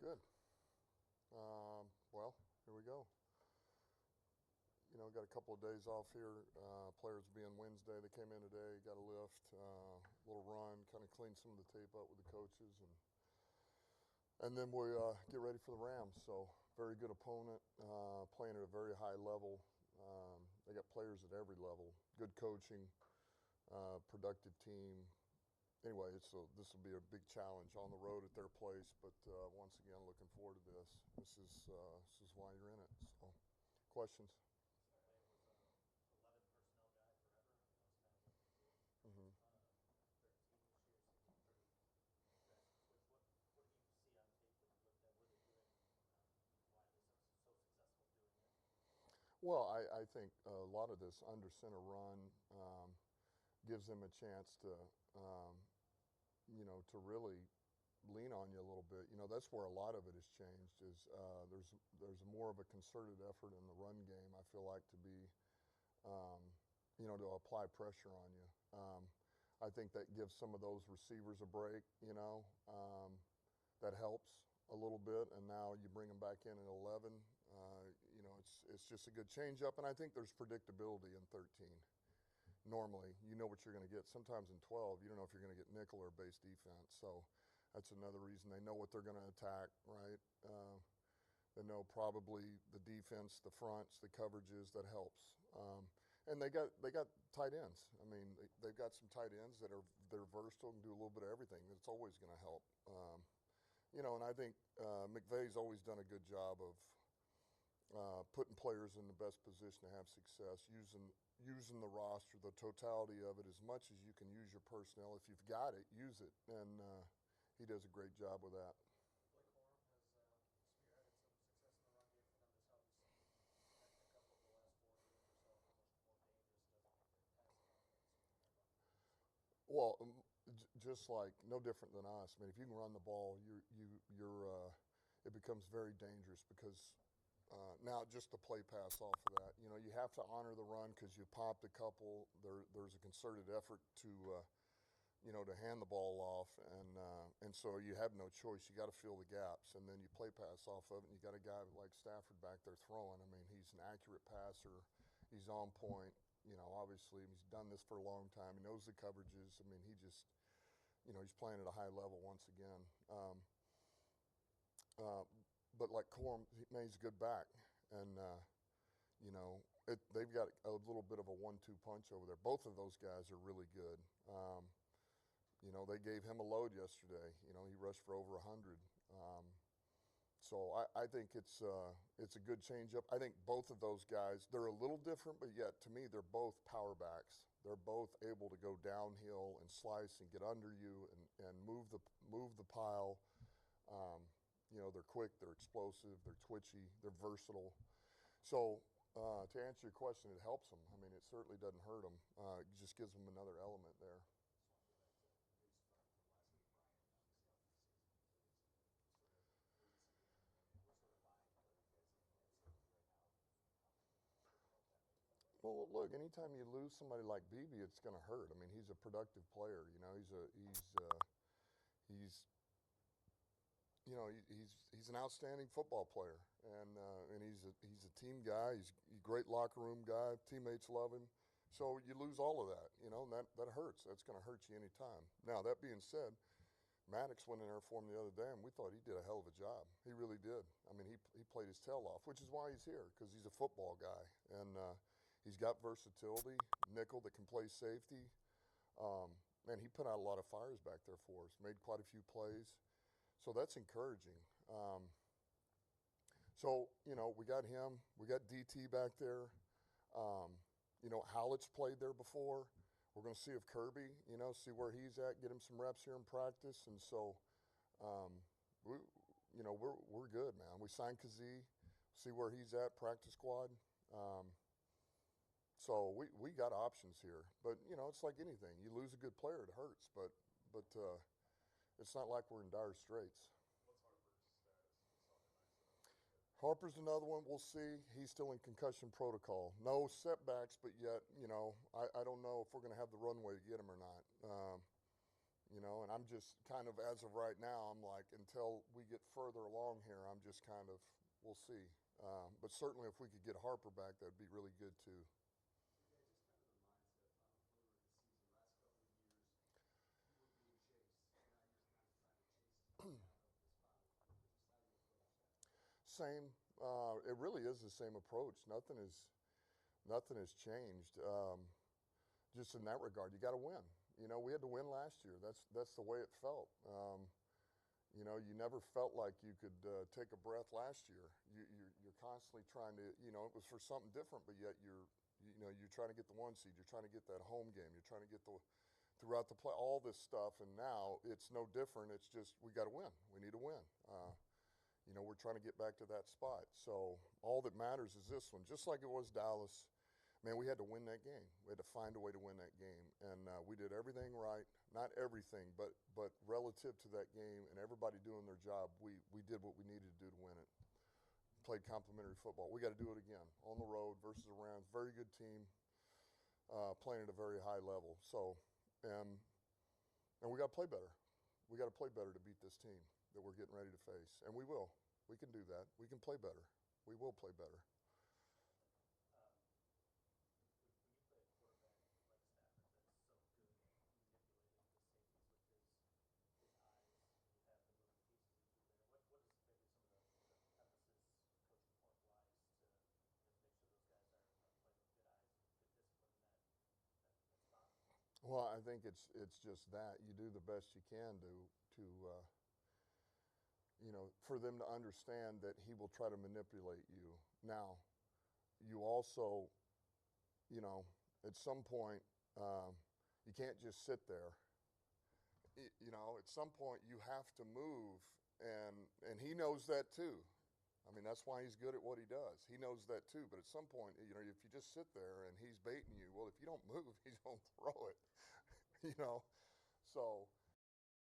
Good. Well, here we go. Got a couple of days off here. Players being Wednesday, they came in today, got a lift, little run, kind of cleaned some of the tape up with the coaches, and then we get ready for the Rams. So very good opponent, playing at a very high level. They got players at every level. Good coaching, productive team. Anyway, this will be a big challenge on the road at their place. But once again, looking forward to this. This is why you're in it. So, questions? Cincinnati was a 11 personnel guy forever. It's kind of what you did. Mm-hmm. 13 this year seems a pretty drastic switch. What did you see on tape when you looked at what they're doing? Why they're so successful doing it? Well, I think a lot of this under center run gives them a chance to, to really lean on you a little bit. That's where a lot of it has changed. Is there's more of a concerted effort in the run game. I feel like to be, to apply pressure on you. I think that gives some of those receivers a break. That helps a little bit. And now you bring them back in at 11. It's just a good change up. And I think there's predictability in 13. Normally, you know what you're going to get. Sometimes in 12, you don't know if you're going to get nickel or base defense. So that's another reason they know what they're going to attack, right? They know probably the defense, the fronts, the coverages. That helps. And they got tight ends. I mean, they've got some tight ends they're versatile and do a little bit of everything. That's always going to help. And I think McVay's always done a good job of putting players in the best position to have success, using the roster, the totality of it, as much as you can use your personnel. If you've got it, use it. And he does a great job with that. Blake Corum has spearheaded some success in the run game for them. Just how have you seen that pick up over the last 4 games or so? How much more dangerous does it make their passing offense when that run game is? Well, just like no different than us. I mean, if you can run the ball, it becomes very dangerous because now just to play pass off of that, you have to honor the run because you popped a couple. There's a concerted effort to hand the ball off, and so you have no choice. You got to fill the gaps, and then you play pass off of it. And you got a guy like Stafford back there throwing. I mean, he's an accurate passer. He's on point. Obviously he's done this for a long time. He knows the coverages. I mean, he just, he's playing at a high level once again. But like Corum, he's a good back, and they've got a little bit of a 1-2 punch over there. Both of those guys are really good. They gave him a load yesterday. He rushed for over 100. So I think it's a good changeup. I think both of those guys, they're a little different, but yet to me they're both power backs. They're both able to go downhill and slice and get under you and move the pile. They're quick, they're explosive, they're twitchy, they're versatile. So to answer your question, it helps them. I mean, it certainly doesn't hurt them. It just gives them another element there. Just want to go back to the news from last week, Brian, obviously off the season. So sort of agency getting him in. What sort of buying are you guys getting at safety right now? How can you sort of help that move? Well, look, anytime you lose somebody like Beebe, it's going to hurt. I mean, he's a productive player. He's an outstanding football player, and he's a team guy. He's a great locker room guy. Teammates love him. So you lose all of that, and that hurts. That's going to hurt you anytime. Now, that being said, Maddox went in there for him the other day, and we thought he did a hell of a job. He really did. I mean, he played his tail off, which is why he's here, because he's a football guy, and he's got versatility, nickel that can play safety. Man, he put out a lot of fires back there for us, made quite a few plays. So that's encouraging. We got him. We got DT back there. Howlett's played there before. We're going to see if Kirby, see where he's at, get him some reps here in practice. And so, we're good, man. We signed Kazee, see where he's at, practice squad. So we got options here. But, it's like anything. You lose a good player, it hurts. But it's not like we're in dire straits. What's Harper's status? Harper's another one. We'll see. He's still in concussion protocol. No setbacks, but yet, I don't know if we're going to have the runway to get him or not. you know, and I'm just kind of, as of right now, I'm like, until we get further along here, I'm just kind of, we'll see. But certainly if we could get Harper back, that'd be really good too. Yeah, just kind of the mindset, final quarter of the season. Last couple of years, you were being chased. Now you're kind of trying to chase teams down over this final quarter. Just how you approach that. Same. It really is the same approach. Nothing has changed. Just in that regard, you got to win. You know, we had to win last year. That's the way it felt. You know, you never felt like you could take a breath last year. You're constantly trying to. You know, it was for something different, but yet you're trying to get the 1 seed. You're trying to get that home game. You're trying to get throughout the play, all this stuff. And now it's no different. It's just we got to win. We need to win. You know, we're trying to get back to that spot. So all that matters is this one. Just like it was Dallas, man, we had to win that game. We had to find a way to win that game. And we did everything right. Not everything, but relative to that game and everybody doing their job, we did what we needed to do to win it. Played complimentary football. We got to do it again on the road versus the Rams. Very good team, playing at a very high level. So, and we got to play better. We got to play better to beat this team that we're getting ready to face. And we will. We can do that. We can play better. We will play better. When you play a quarterback like Stafford that's so good at manipulating the safeties with his eyes, you have the moving pieces you do there. What is maybe some of the emphasis Coach McCourt applies to make sure those guys are playing with good eyes and good discipline in that spot? Well, I think it's just that you do the best you can to you know, for them to understand that he will try to manipulate you. Now, you also, you know, at some point, you can't just sit there. You know, at some point you have to move, and he knows that too. I mean, that's why he's good at what he does. He knows that too. But at some point, you know, if you just sit there and he's baiting you, well, if you don't move, he's going to throw it. You know, so